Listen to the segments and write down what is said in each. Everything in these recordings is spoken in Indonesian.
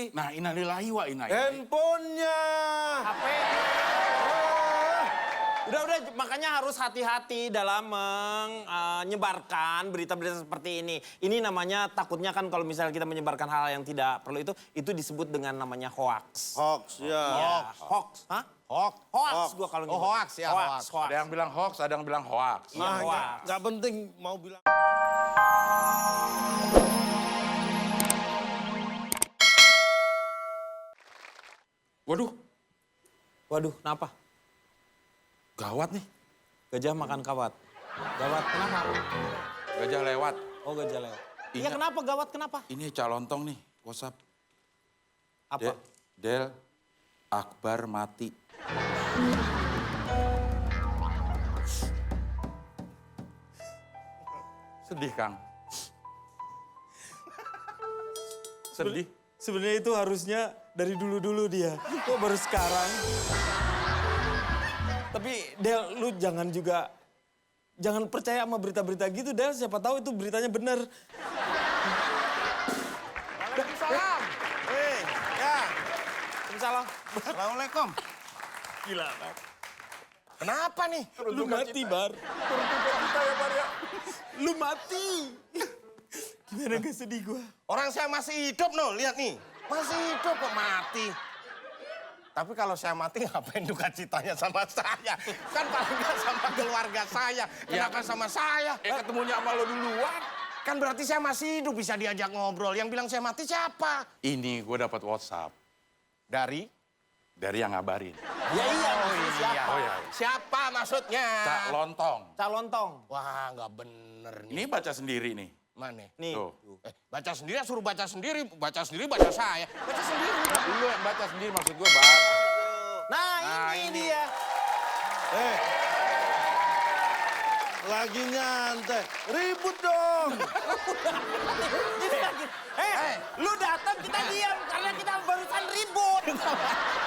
mati. Nah, innalillahi wa inna ilaihi. Handphonenya. HP. Udah, makanya harus hati-hati dalam menyebarkan berita-berita seperti ini. Ini namanya takutnya kan kalau misalnya kita menyebarkan hal yang tidak perlu itu disebut dengan namanya hoax. Hoax, ya. Ya, hoax. Hah? Hoax gua kalau Oh, hoax ya, hoax. Ada yang bilang hoax, ada yang bilang hoax. Iya, Ah, hoax. nggak penting mau bilang. Waduh, Waduh, kenapa? gawat nih. Gajah makan kawat. Gawat, kenapa? Gajah lewat. Oh, gajah lewat. Iya, Ingat. kenapa gawat, kenapa? Ini calontong nih, WhatsApp. Apa? Del, Akbar mati. Sedih, Kang. Sedih. Sebenarnya itu harusnya dari dulu-dulu dia. Kok baru sekarang? Tapi Del, lu jangan percaya sama berita-berita gitu, Del. Siapa tahu itu beritanya bener. Waalaikumsalam. Ya. Salah. Assalamualaikum. Gila, Bar. Kenapa nih? Lu mati, Bar. Kita ya, Bar ya. Lu mati. Gimana gak sedih gua? Orang saya masih hidup, no. Lihat nih. Masih hidup kok mati. Tapi kalau saya mati ngapain duka citanya sama saya? Kan paling nggak sama keluarga saya. Kenapa sama saya? Ketemunya sama lo duluan. Kan berarti saya masih hidup, bisa diajak ngobrol. Yang bilang saya mati siapa? Ini gue dapat WhatsApp Dari? dari yang ngabarin. Ya iya, maksudnya siapa? Oh iya. Siapa maksudnya? Cak Lontong. Calontong. Wah, nggak bener nih. Ini baca sendiri nih. Mana? Nih. Tuh. Baca sendiri, suruh baca sendiri. Baca sendiri, baca saya. Baca sendiri. Lu yang baca sendiri maksud gue, Bar. Nah, ini dia. Lagi nyantai. Ribut dong. Lu datang kita diam karena kita barusan ribut.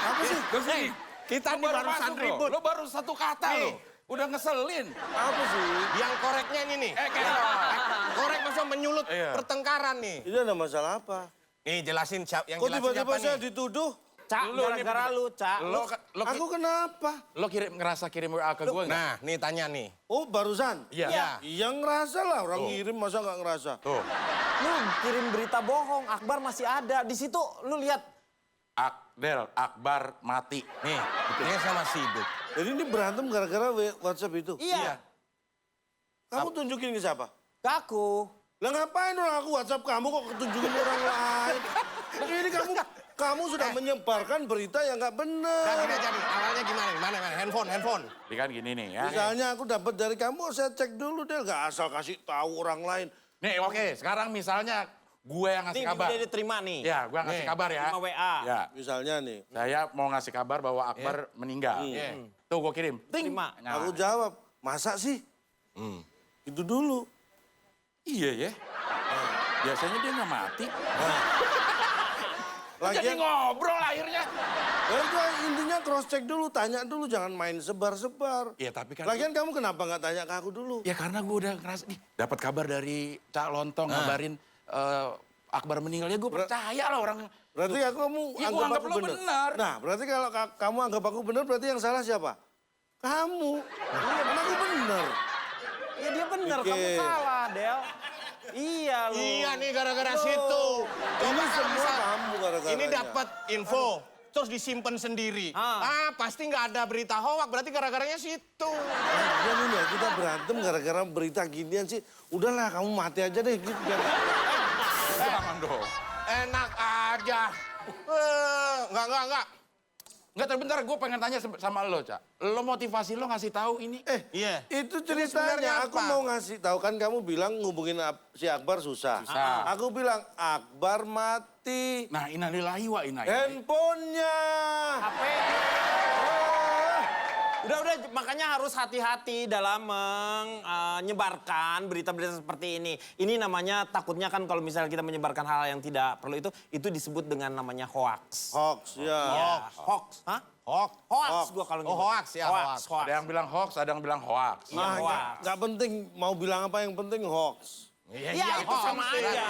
Apa sih? Kita nih barusan masuk lo. ribut. Lo baru satu kata Nih. lo. Udah ngeselin. Apa sih? Yang koreknya ini nih. Korek masa menyulut Iya. pertengkaran nih. Ini ada masalah apa? Nih jelasin siapa yang Kok jelasin tiba-tiba siapa saya nih? dituduh? Cak, Lu ini gara-gara lu, Cak. Lo Aku kenapa? ngerasa kirim WA ke gue nggak? Nah, nih tanya nih. Oh, barusan? Iya. Iya. Iya ngerasa lah, orang ngirim masa nggak ngerasa? Tuh. Lu kirim berita bohong, Akbar masih ada. Di situ lu lihat. Del, Akbar mati. Nih, ini saya masih hidup. Jadi ini berantem gara-gara WhatsApp itu? Iya. Kamu tunjukin ke siapa? Ke aku. Lah ngapain orang aku WhatsApp kamu kok ketunjukin orang lain? Ini kamu sudah menyebarkan berita yang nggak Nah, benar. gini aja nih, awalnya gimana nih? Mana? Handphone. Jadi kan gini nih ya. Misalnya aku dapat dari kamu, saya cek dulu deh, nggak asal kasih tahu orang lain. Nih oke, sekarang misalnya gue yang ngasih Nih, kabar. dia diterima nih. Ya, gue yang ngasih Nih, kabar ya. terima WA. Ya, Misalnya nih, saya mau ngasih kabar bahwa Akbar meninggal. Iya. Tuh gue kirim. Ting. Terima. Nah, aku jawab, masa sih? Itu dulu. iya ya. Biasanya dia nggak mati. Jadi Lagian, ngobrol akhirnya. ya itu intinya cross check dulu, tanya dulu, jangan main sebar-sebar. Iya tapi kan. Lagian kamu kenapa nggak tanya ke aku dulu? Ya karena gue udah ngerasa nih dapat kabar dari Cak Lontong ngabarin Akbar meninggalnya, gue percaya lah orang. Berarti kamu Ya, gua anggap aku lo benar. Nah, berarti kalau kamu anggap aku benar, berarti yang salah siapa? Kamu. Karena aku benar. Iya dia bener, Oke. kamu salah, Del. Iya lu. Iya nih gara-gara situ. Ini kalau semua misal kamu gara-garanya. Ini dapat info, terus disimpan sendiri. Pasti nggak ada berita hoax, berarti gara-garanya situ. Lagian ini ya, kita berantem gara-gara berita ginian sih. Udahlah, kamu mati aja deh. Gitu. Jangan dong. Enak aja. Enggak. Enggak, tapi bentar gue pengen tanya sama lo, Cak. Lo motivasi lo ngasih tahu ini. Iya. Itu sebenarnya ceritanya, aku apa? mau ngasih tahu kan kamu bilang ngubungin si Akbar susah. Aku bilang Akbar mati. Nah, innalillahi wa inna ilaihi. Handphonenya. HP. Udah, makanya harus hati-hati dalam menyebarkan berita-berita seperti ini. Ini namanya takutnya kan kalau misalnya kita menyebarkan hal yang tidak perlu itu disebut dengan namanya hoax. Hoax, ya. Ya, hoax. Hah? Hoax gua kalau Oh, nyebut. hoax ya, hoax. Ada yang bilang hoax, ada yang bilang hoax. Iya, hoax. Nggak penting mau bilang apa, yang penting hoax. Ya, itu sama aja.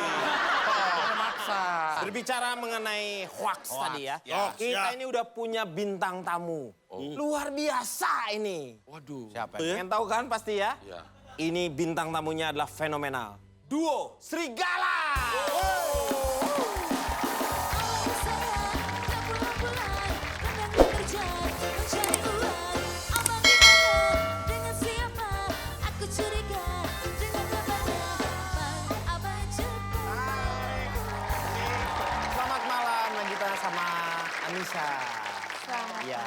Maksa. Berbicara mengenai hoax tadi ya. Hoax, Kita ya. ini udah punya bintang tamu. Luar biasa ini. Waduh. Siapa? Pengen tahu kan pasti ya? Iya. Ini bintang tamunya adalah fenomenal. Duo Serigala. Selamat malam Nagita sama Anissa. Ya.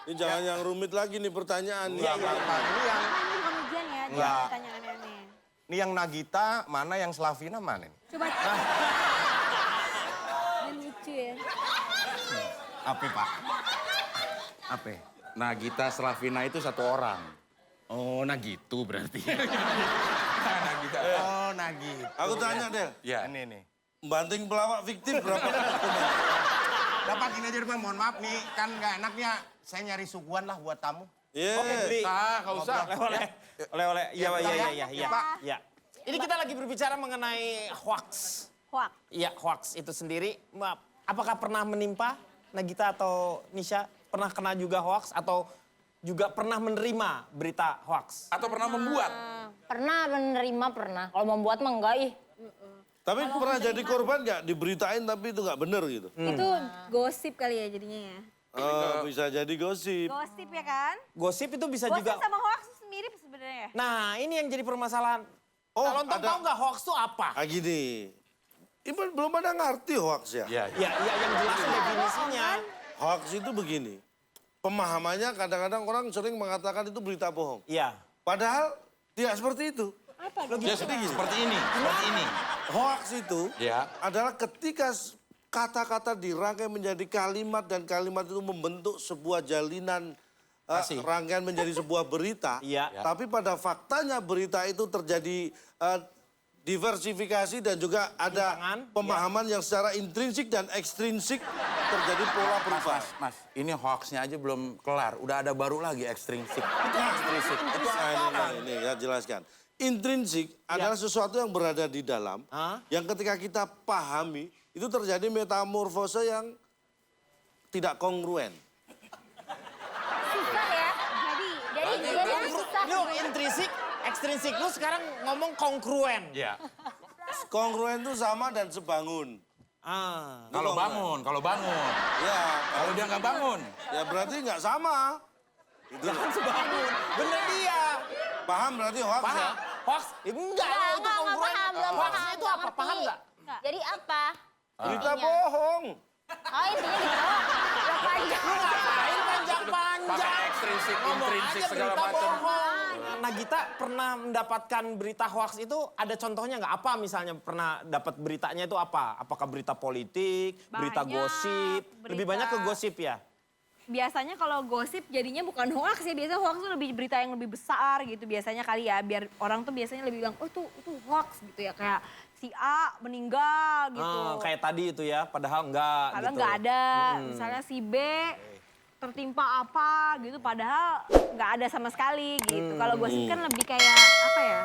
Ini jangan yang rumit lagi nih pertanyaan nih. Iya, Pak. Ini yang Ini bukan ujian ya, Enggak. jangan ditanya aneh-aneh. ini yang Nagita, mana yang Slavina mana? Nih? Coba. Ini lucu ya. Apa, Pak? Apa? Nagita Slavina itu satu orang. Oh, Nagitu berarti. Nagita. Oh, Nagitu. Aku tanya deh, Ya. Ini. banting pelawak fiktif berapa? Dapat ini aja, Bang. Mohon maaf nih, kan nggak enaknya saya nyari suguhan lah buat tamu. Iya. Beli. Nggak usah. Oleh-oleh. Iya, Ya, iya. ya, Pak. Ya. Ini kita lagi berbicara mengenai hoax. Hoax. Iya, hoax itu sendiri. Apakah pernah menimpa Nagita atau Nisha? Pernah kena juga hoax atau juga pernah menerima berita hoax? Atau pernah membuat? Pernah menerima, pernah. Kalau membuat mah enggak, ih. Tapi pernah jadi korban nggak? Diberitain tapi itu nggak bener gitu. Itu gosip kali ya jadinya ya. Bisa jadi gosip. Gosip ya kan? Gosip itu bisa Gosip juga. sama hoax itu mirip sebenarnya. Nah, ini yang jadi permasalahan. Oh, Lontong ada- tahu nggak hoax itu apa? Ah gini, ini belum ada ngerti hoax ya. Iya. Ya, yang jelas definisinya. Hoax itu begini, pemahamannya kadang-kadang orang sering mengatakan itu berita bohong. Iya. Padahal tidak seperti itu. Ya, seperti ini. Seperti ini. Hoax itu Ya. adalah ketika kata-kata dirangkai menjadi kalimat dan kalimat itu membentuk sebuah jalinan Kasih. rangkaian menjadi sebuah berita. Iya. Tapi pada faktanya berita itu terjadi diversifikasi dan juga ada Penyimpangan, pemahaman yang secara intrinsik dan ekstrinsik terjadi pola perubahan. Mas, ini hoaxnya aja belum kelar. Udah ada baru lagi ekstrinsik. Itu ekstrisik. Itu Ini ya jelaskan. Intrinsik adalah sesuatu yang berada di dalam, Hah? yang ketika kita pahami itu terjadi metamorfose yang tidak kongruen. Susah ya. Jadi susah. Lu intrinsik, ekstrinsik. Lu sekarang ngomong kongruen. Iya. Kongruen itu sama dan sebangun. Ah. Kalau bangun. Ya, Kalau dia nggak bangun. ya berarti nggak sama. Jangan sebangun. Bener dia. Paham berarti hoax ya? Paham? Hoax? Ya, enggak, itu kongruen. paham, belum Hoax paham. itu nggak apa? ngerti. Paham nggak? Jadi apa? Berita Intinya. bohong. Oh, intinya gitu. Yang panjang. Lu ngapain panjang-panjang? Pakai ekstrinsik, Ngomong intrinsik, aja segala berita macam. bohong. Nagita pernah mendapatkan berita hoax itu ada contohnya nggak? Apa misalnya pernah dapat beritanya itu apa? Apakah berita politik, berita Banyak, gosip? Lebih berita- banyak ke gosip ya? Biasanya kalau gosip jadinya bukan hoax ya. Biasanya hoax tuh lebih berita yang lebih besar gitu biasanya kali ya. Biar orang tuh biasanya lebih bilang, oh itu hoax gitu ya. Kayak si A meninggal gitu. Kayak tadi itu ya, padahal enggak Padahal gitu. nggak ada. Misalnya si B tertimpa apa gitu. Padahal nggak ada sama sekali gitu. Kalau gosip kan lebih kayak apa ya?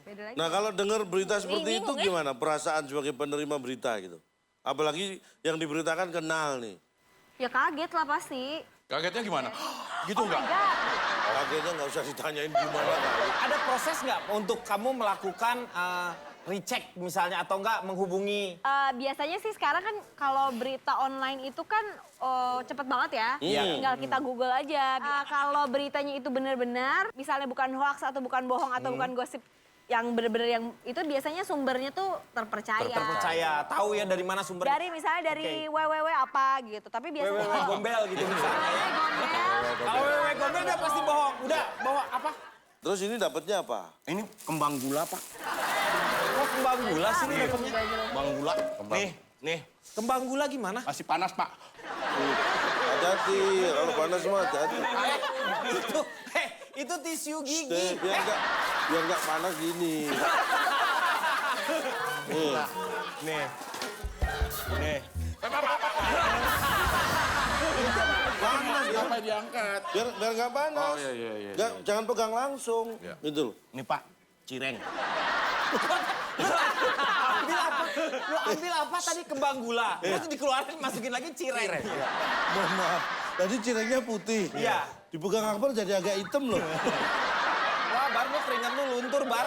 Beda lagi. Nah kalau dengar berita seperti itu Bingung, ya? gimana perasaan sebagai penerima berita gitu? Apalagi yang diberitakan kenal nih. Ya kaget lah pasti. Kagetnya gimana? Gitu Oh my nggak? God. Kagetnya nggak usah ditanyain gimana kali. Ada proses nggak untuk kamu melakukan recheck misalnya atau enggak menghubungi? Biasanya sih sekarang kan kalau berita online itu kan cepet banget ya. Iya. Tinggal kita Google aja. Kalau beritanya itu benar-benar, misalnya bukan hoax atau bukan bohong atau bukan gosip yang benar-benar yang itu biasanya sumbernya tuh terpercaya. Terpercaya, tahu ya dari mana sumbernya? Dari misalnya dari www apa gitu. Tapi biasanya Wewe gombel gitu misalnya. Gombel. Kalau wewe gombel dia pasti bohong. Udah, bawa apa? Terus ini dapatnya apa? Ini kembang gula, Pak. Oh, kembang gula sih ini dapetnya. Kembang gula. Nih. Kembang gula gimana? Masih panas, Pak. Hati-hati, kalau panas semua hati-hati. Itu tisu gigi. Biar nggak panas gini. Nih. Nih. Panas ya. Apa diangkat? Biar nggak panas. Oh, iya. Jangan pegang langsung. Iya. Gitu loh. Ini, Pak. Cireng. Lu ambil apa tadi kembang gula. Terus dikeluarin masukin lagi cireng. Mohon maaf, tadi cirengnya putih. Iya. Dipegang Akbar jadi agak hitam loh. Wah, Bar, lu keringat lu luntur, Bar.